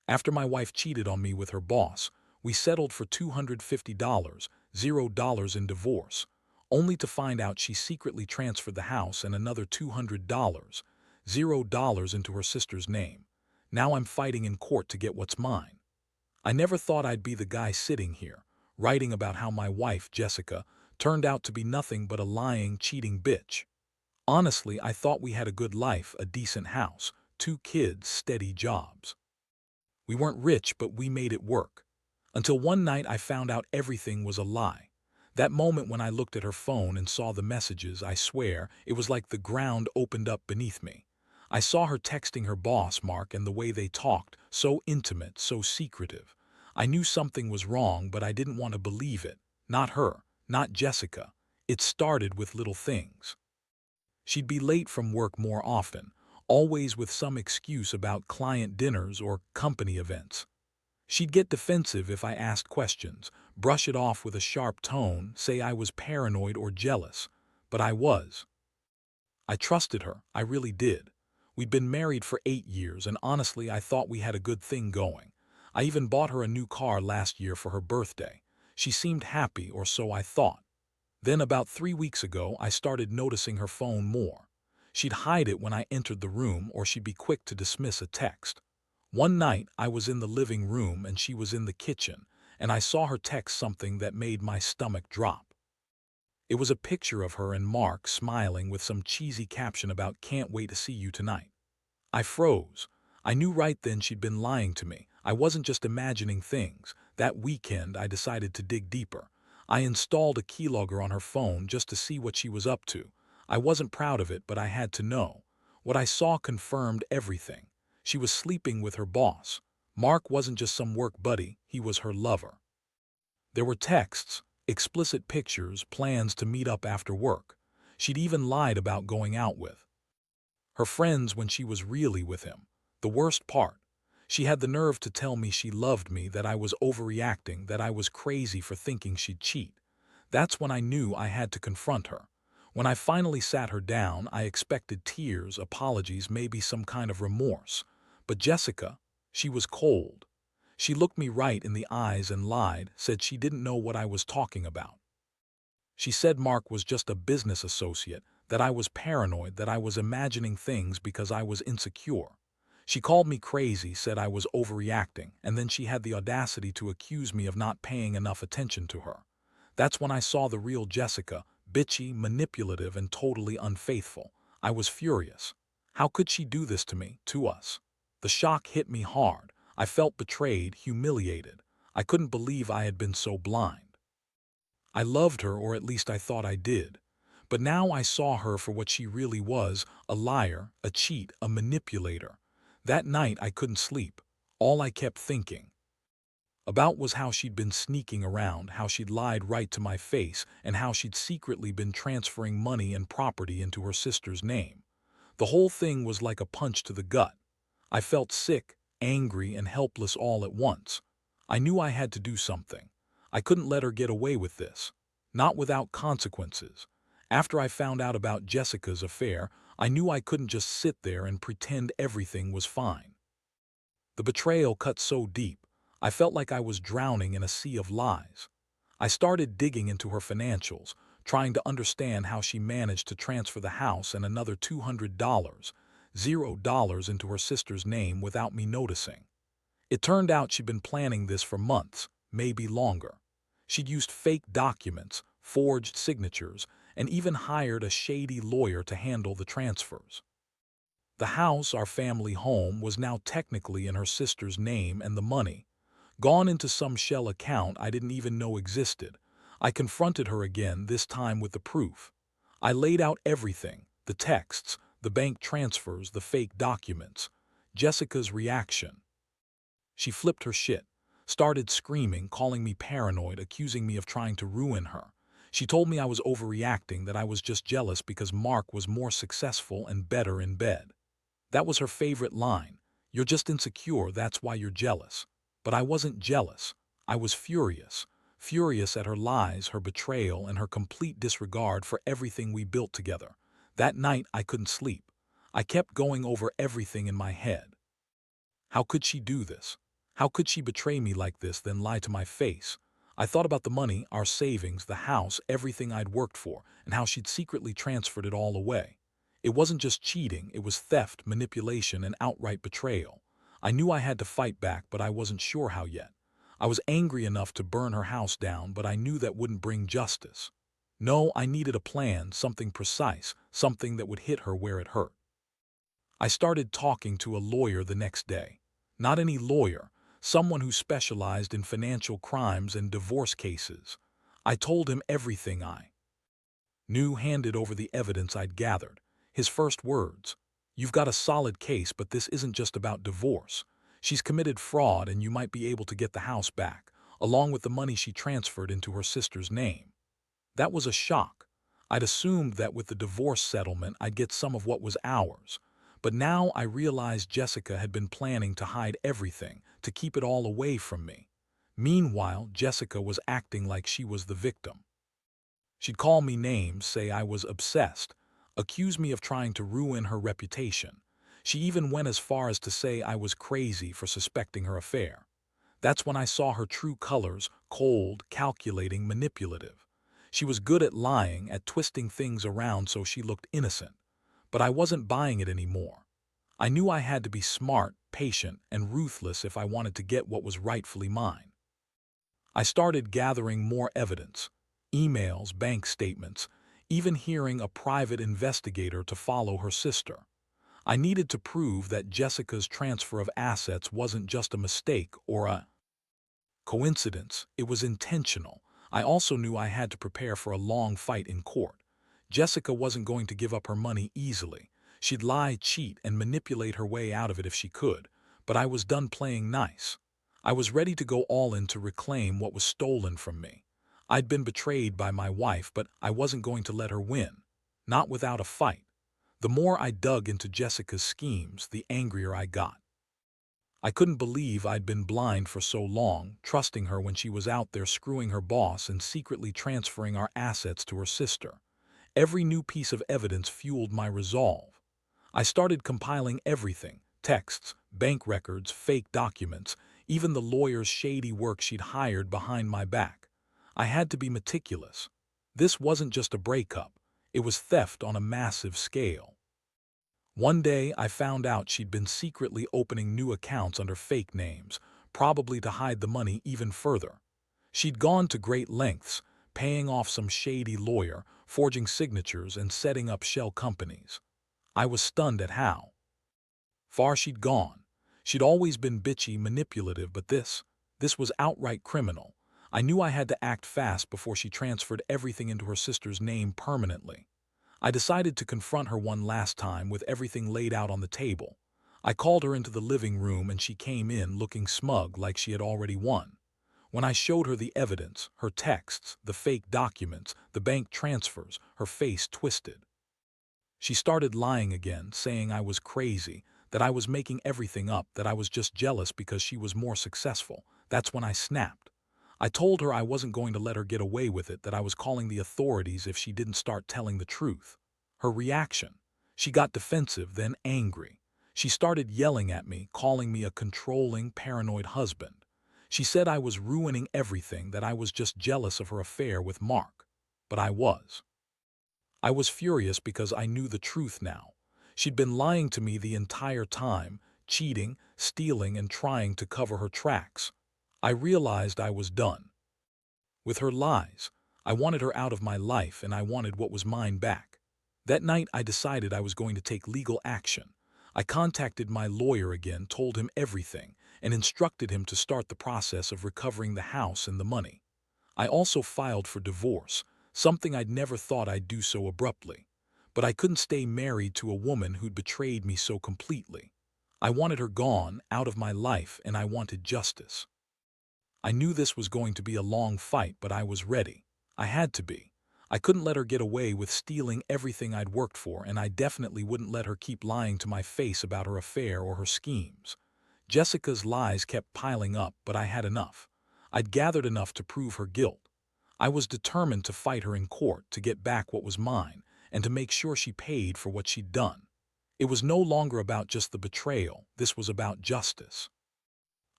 After my wife cheated on me with her boss, we settled for $250, $0 in divorce, only to find out she secretly transferred the house and another $200, $0 into her sister's name. Now I'm fighting in court to get what's mine. I never thought I'd be the guy sitting here, writing about how my wife, Jessica, turned out to be nothing but a lying, cheating bitch. Honestly, I thought we had a good life, a decent house, 2 kids, steady jobs. We weren't rich, but we made it work. Until one night I found out everything was a lie. That moment when I looked at her phone and saw the messages, I swear, it was like the ground opened up beneath me. I saw her texting her boss, Mark, and the way they talked, so intimate, so secretive. I knew something was wrong, but I didn't want to believe it. Not her, not Jessica. It started with little things. She'd be late from work more often, always with some excuse about client dinners or company events. She'd get defensive if I asked questions, brush it off with a sharp tone, say I was paranoid or jealous. But I was. I trusted her, I really did. We'd been married for 8 years, and honestly, I thought we had a good thing going. I even bought her a new car last year for her birthday. She seemed happy, or so I thought. Then about 3 weeks ago, I started noticing her phone more. She'd hide it when I entered the room, or she'd be quick to dismiss a text. One night, I was in the living room and she was in the kitchen, and I saw her text something that made my stomach drop. It was a picture of her and Mark smiling with some cheesy caption about "can't wait to see you tonight." I froze. I knew right then she'd been lying to me. I wasn't just imagining things. That weekend, I decided to dig deeper. I installed a keylogger on her phone just to see what she was up to. I wasn't proud of it, but I had to know. What I saw confirmed everything. She was sleeping with her boss. Mark wasn't just some work buddy, he was her lover. There were texts, explicit pictures, plans to meet up after work. She'd even lied about going out with her friends when she was really with him. The worst part, she had the nerve to tell me she loved me, that I was overreacting, that I was crazy for thinking she'd cheat. That's when I knew I had to confront her. When I finally sat her down, I expected tears, apologies, maybe some kind of remorse. But Jessica, she was cold. She looked me right in the eyes and lied, said she didn't know what I was talking about. She said Mark was just a business associate, that I was paranoid, that I was imagining things because I was insecure. She called me crazy, said I was overreacting, and then she had the audacity to accuse me of not paying enough attention to her. That's when I saw the real Jessica, bitchy, manipulative, and totally unfaithful. I was furious. How could she do this to me, to us? The shock hit me hard. I felt betrayed, humiliated. I couldn't believe I had been so blind. I loved her, or at least I thought I did. But now I saw her for what she really was, a liar, a cheat, a manipulator. That night I couldn't sleep. All I kept thinking about was how she'd been sneaking around, how she'd lied right to my face, and how she'd secretly been transferring money and property into her sister's name. The whole thing was like a punch to the gut. I felt sick, angry, and helpless all at once. I knew I had to do something. I couldn't let her get away with this. Not without consequences. After I found out about Jessica's affair, I knew I couldn't just sit there and pretend everything was fine. The betrayal cut so deep, I felt like I was drowning in a sea of lies. I started digging into her financials, trying to understand how she managed to transfer the house and another $200, $0 into her sister's name without me noticing. It turned out she'd been planning this for months, maybe longer. She'd used fake documents, forged signatures, and even hired a shady lawyer to handle the transfers. The house, our family home, was now technically in her sister's name, and the money gone into some shell account I didn't even know existed. I confronted her again, this time with the proof. I laid out everything, the texts, the bank transfers, the fake documents. Jessica's reaction. She flipped her shit, started screaming, calling me paranoid, accusing me of trying to ruin her. She told me I was overreacting, that I was just jealous because Mark was more successful and better in bed. That was her favorite line. You're just insecure, that's why you're jealous. But I wasn't jealous. I was furious. Furious at her lies, her betrayal, and her complete disregard for everything we built together. That night I couldn't sleep. I kept going over everything in my head. How could she do this? How could she betray me like this, then lie to my face? I thought about the money, our savings, the house, everything I'd worked for, and how she'd secretly transferred it all away. It wasn't just cheating, it was theft, manipulation, and outright betrayal. I knew I had to fight back, but I wasn't sure how yet. I was angry enough to burn her house down, but I knew that wouldn't bring justice. No, I needed a plan, something precise, something that would hit her where it hurt. I started talking to a lawyer the next day. Not any lawyer, someone who specialized in financial crimes and divorce cases. I told him everything I knew, handed over the evidence I'd gathered. His first words: "You've got a solid case, but this isn't just about divorce. She's committed fraud and you might be able to get the house back, along with the money she transferred into her sister's name." That was a shock. I'd assumed that with the divorce settlement I'd get some of what was ours. But now I realized Jessica had been planning to hide everything, to keep it all away from me. Meanwhile, Jessica was acting like she was the victim. She'd call me names, say I was obsessed, accuse me of trying to ruin her reputation. She even went as far as to say I was crazy for suspecting her affair. That's when I saw her true colors: cold, calculating, manipulative. She was good at lying, at twisting things around so she looked innocent. But I wasn't buying it anymore. I knew I had to be smart, patient, and ruthless if I wanted to get what was rightfully mine. I started gathering more evidence: emails, bank statements, even hearing a private investigator to follow her sister. I needed to prove that Jessica's transfer of assets wasn't just a mistake or a coincidence, it was intentional. I also knew I had to prepare for a long fight in court. Jessica wasn't going to give up her money easily. She'd lie, cheat, and manipulate her way out of it if she could. But I was done playing nice. I was ready to go all in to reclaim what was stolen from me. I'd been betrayed by my wife, but I wasn't going to let her win. Not without a fight. The more I dug into Jessica's schemes, the angrier I got. I couldn't believe I'd been blind for so long, trusting her when she was out there screwing her boss and secretly transferring our assets to her sister. Every new piece of evidence fueled my resolve. I started compiling everything: texts, bank records, fake documents, even the lawyer's shady work she'd hired behind my back. I had to be meticulous. This wasn't just a breakup, it was theft on a massive scale. One day I found out she'd been secretly opening new accounts under fake names, probably to hide the money even further. She'd gone to great lengths, paying off some shady lawyer, forging signatures, and setting up shell companies. I was stunned at how far she'd gone. She'd always been bitchy, manipulative, but this was outright criminal. I knew I had to act fast before she transferred everything into her sister's name permanently. I decided to confront her one last time with everything laid out on the table. I called her into the living room and she came in looking smug, like she had already won. When I showed her the evidence, her texts, the fake documents, the bank transfers, her face twisted. She started lying again, saying I was crazy, that I was making everything up, that I was just jealous because she was more successful. That's when I snapped. I told her I wasn't going to let her get away with it, that I was calling the authorities if she didn't start telling the truth. Her reaction: she got defensive, then angry. She started yelling at me, calling me a controlling, paranoid husband. She said I was ruining everything, that I was just jealous of her affair with Mark. But I was furious because I knew the truth now. She'd been lying to me the entire time, cheating, stealing, and trying to cover her tracks. I realized I was done with her lies. I wanted her out of my life and I wanted what was mine back. That night I decided I was going to take legal action. I contacted my lawyer again, told him everything, and instructed him to start the process of recovering the house and the money. I also filed for divorce, something I'd never thought I'd do so abruptly. But I couldn't stay married to a woman who'd betrayed me so completely. I wanted her gone, out of my life, and I wanted justice. I knew this was going to be a long fight, but I was ready. I had to be. I couldn't let her get away with stealing everything I'd worked for, and I definitely wouldn't let her keep lying to my face about her affair or her schemes. Jessica's lies kept piling up, but I had enough. I'd gathered enough to prove her guilt. I was determined to fight her in court, to get back what was mine, and to make sure she paid for what she'd done. It was no longer about just the betrayal, this was about justice.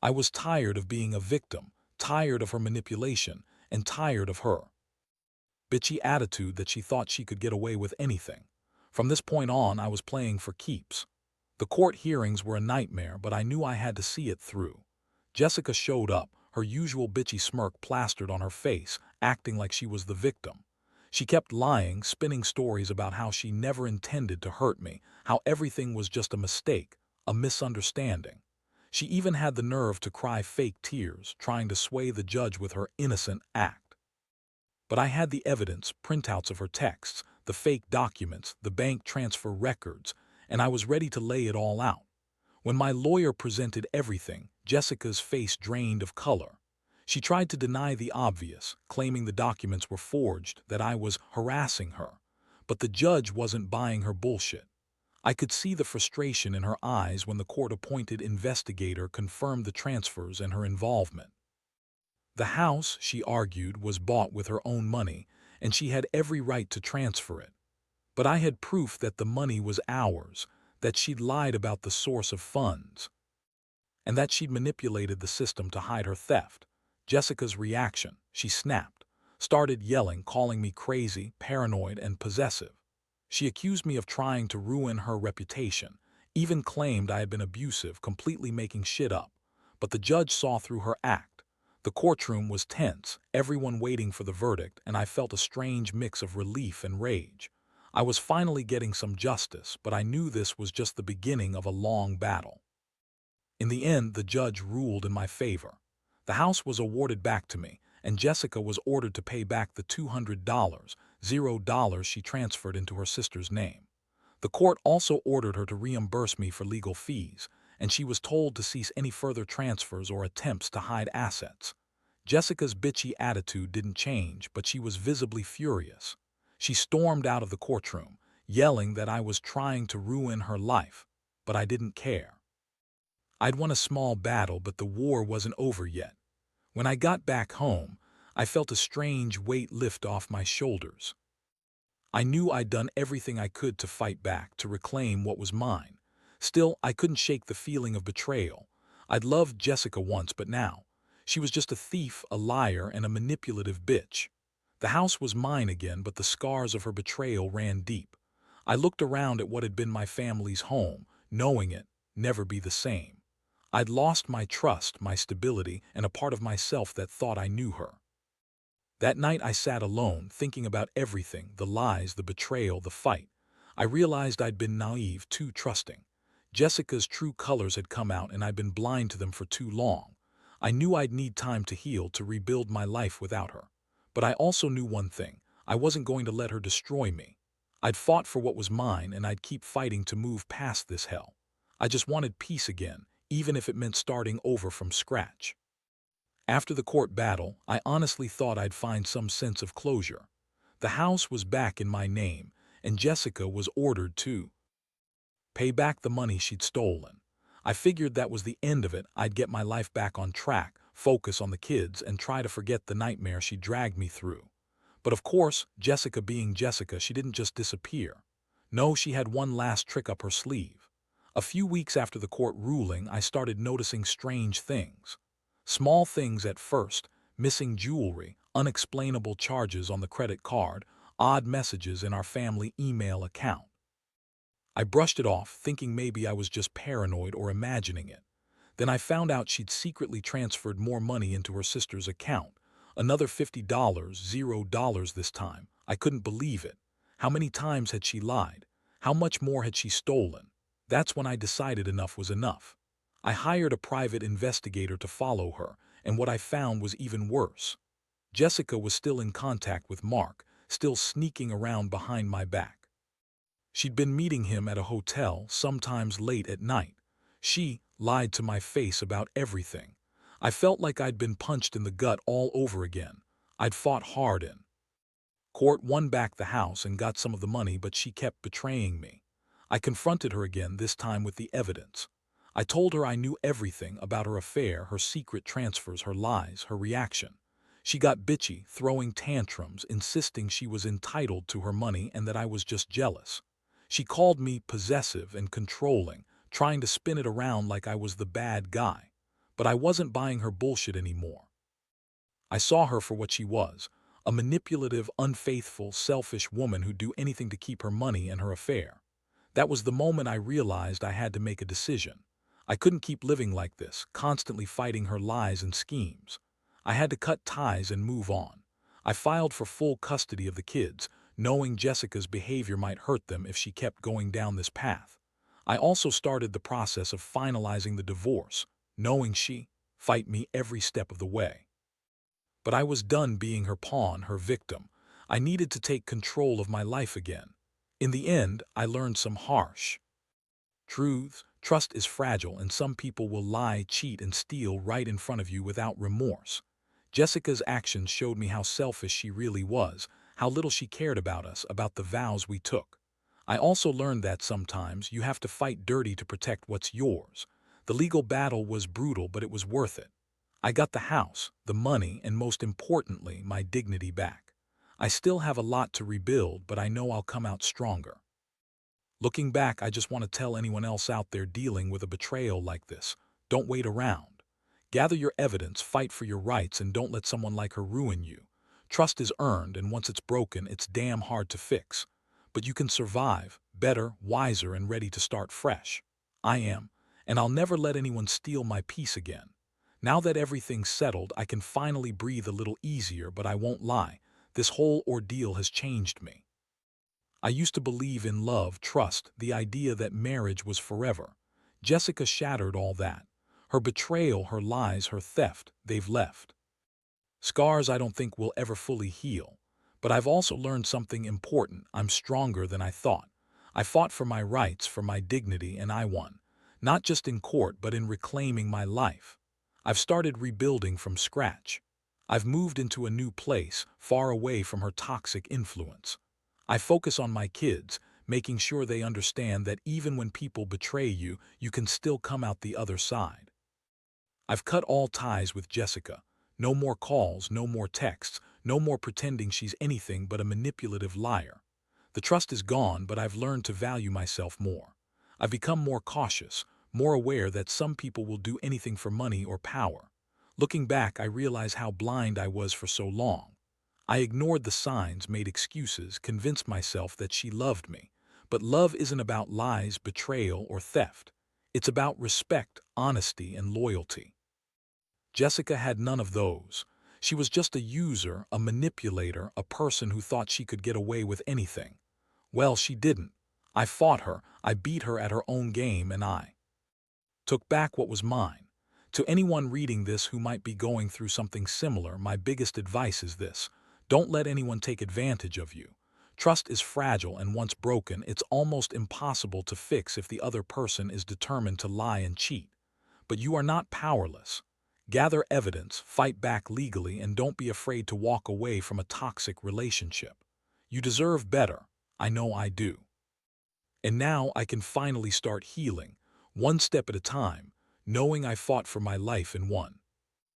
I was tired of being a victim, tired of her manipulation, and tired of her bitchy attitude that she thought she could get away with anything. From this point on, I was playing for keeps. The court hearings were a nightmare, but I knew I had to see it through. Jessica showed up, her usual bitchy smirk plastered on her face, acting like she was the victim. She kept lying, spinning stories about how she never intended to hurt me, how everything was just a mistake, a misunderstanding. She even had the nerve to cry fake tears, trying to sway the judge with her innocent act. But I had the evidence, printouts of her texts, the fake documents, the bank transfer records, and I was ready to lay it all out. When my lawyer presented everything, Jessica's face drained of color. She tried to deny the obvious, claiming the documents were forged, that I was harassing her. But the judge wasn't buying her bullshit. I could see the frustration in her eyes when the court-appointed investigator confirmed the transfers and her involvement. The house, she argued, was bought with her own money, and she had every right to transfer it. But I had proof that the money was ours, that she'd lied about the source of funds, and that she'd manipulated the system to hide her theft. Jessica's reaction: she snapped, started yelling, calling me crazy, paranoid, and possessive. She accused me of trying to ruin her reputation, even claimed I had been abusive, completely making shit up. But the judge saw through her act. The courtroom was tense, everyone waiting for the verdict, and I felt a strange mix of relief and rage. I was finally getting some justice, but I knew this was just the beginning of a long battle. In the end, the judge ruled in my favor. The house was awarded back to me, and Jessica was ordered to pay back the $200, $0 she transferred into her sister's name. The court also ordered her to reimburse me for legal fees, and she was told to cease any further transfers or attempts to hide assets. Jessica's bitchy attitude didn't change, but she was visibly furious. She stormed out of the courtroom, yelling that I was trying to ruin her life, but I didn't care. I'd won a small battle, but the war wasn't over yet. When I got back home, I felt a strange weight lift off my shoulders. I knew I'd done everything I could to fight back, to reclaim what was mine. Still, I couldn't shake the feeling of betrayal. I'd loved Jessica once, but now, she was just a thief, a liar, and a manipulative bitch. The house was mine again, but the scars of her betrayal ran deep. I looked around at what had been my family's home, knowing it never be the same. I'd lost my trust, my stability, and a part of myself that thought I knew her. That night I sat alone, thinking about everything, the lies, the betrayal, the fight. I realized I'd been naive, too trusting. Jessica's true colors had come out, and I'd been blind to them for too long. I knew I'd need time to heal, to rebuild my life without her. But I also knew one thing: I wasn't going to let her destroy me. I'd fought for what was mine, and I'd keep fighting to move past this hell. I just wanted peace again, even if it meant starting over from scratch. After the court battle, I honestly thought I'd find some sense of closure. The house was back in my name, and Jessica was ordered to pay back the money she'd stolen. I figured that was the end of it. I'd get my life back on track, focus on the kids, and try to forget the nightmare she dragged me through. But of course, Jessica being Jessica, she didn't just disappear. No, she had one last trick up her sleeve. A few weeks after the court ruling, I started noticing strange things. Small things at first: missing jewelry, unexplainable charges on the credit card, odd messages in our family email account. I brushed it off, thinking maybe I was just paranoid or imagining it. Then I found out she'd secretly transferred more money into her sister's account. Another $50, $0 this time. I couldn't believe it. How many times had she lied? How much more had she stolen? That's when I decided enough was enough. I hired a private investigator to follow her, and what I found was even worse. Jessica was still in contact with Mark, still sneaking around behind my back. She'd been meeting him at a hotel, sometimes late at night. She lied to my face about everything. I felt like I'd been punched in the gut all over again. I'd fought hard in court, won back the house, and got some of the money, but she kept betraying me. I confronted her again, this time with the evidence. I told her I knew everything about her affair, her secret transfers, her lies, her reaction. She got bitchy, throwing tantrums, insisting she was entitled to her money and that I was just jealous. She called me possessive and controlling, trying to spin it around like I was the bad guy. But I wasn't buying her bullshit anymore. I saw her for what she was, a manipulative, unfaithful, selfish woman who'd do anything to keep her money and her affair. That was the moment I realized I had to make a decision. I couldn't keep living like this, constantly fighting her lies and schemes. I had to cut ties and move on. I filed for full custody of the kids, knowing Jessica's behavior might hurt them if she kept going down this path. I also started the process of finalizing the divorce, knowing she'd fight me every step of the way. But I was done being her pawn, her victim. I needed to take control of my life again. In the end, I learned some harsh truths. Trust is fragile, and some people will lie, cheat, and steal right in front of you without remorse. Jessica's actions showed me how selfish she really was, how little she cared about us, about the vows we took. I also learned that sometimes you have to fight dirty to protect what's yours. The legal battle was brutal, but it was worth it. I got the house, the money, and most importantly, my dignity back. I still have a lot to rebuild, but I know I'll come out stronger. Looking back, I just want to tell anyone else out there dealing with a betrayal like this, don't wait around. Gather your evidence, fight for your rights, and don't let someone like her ruin you. Trust is earned, and once it's broken, it's damn hard to fix. But you can survive, better, wiser, and ready to start fresh. I am, and I'll never let anyone steal my peace again. Now that everything's settled, I can finally breathe a little easier, but I won't lie, this whole ordeal has changed me. I used to believe in love, trust, the idea that marriage was forever. Jessica shattered all that. Her betrayal, her lies, her theft, they've left scars I don't think will ever fully heal. But I've also learned something important. I'm stronger than I thought. I fought for my rights, for my dignity, and I won. Not just in court, but in reclaiming my life. I've started rebuilding from scratch. I've moved into a new place, far away from her toxic influence. I focus on my kids, making sure they understand that even when people betray you, you can still come out the other side. I've cut all ties with Jessica. No more calls, no more texts, no more pretending she's anything but a manipulative liar. The trust is gone, but I've learned to value myself more. I've become more cautious, more aware that some people will do anything for money or power. Looking back, I realize how blind I was for so long. I ignored the signs, made excuses, convinced myself that she loved me. But love isn't about lies, betrayal, or theft. It's about respect, honesty, and loyalty. Jessica had none of those. She was just a user, a manipulator, a person who thought she could get away with anything. Well, she didn't. I fought her, I beat her at her own game, and I took back what was mine. To anyone reading this who might be going through something similar, my biggest advice is this: don't let anyone take advantage of you. Trust is fragile, and once broken, it's almost impossible to fix if the other person is determined to lie and cheat. But you are not powerless. Gather evidence, fight back legally, and don't be afraid to walk away from a toxic relationship. You deserve better. I know I do. And now I can finally start healing, one step at a time, knowing I fought for my life and won.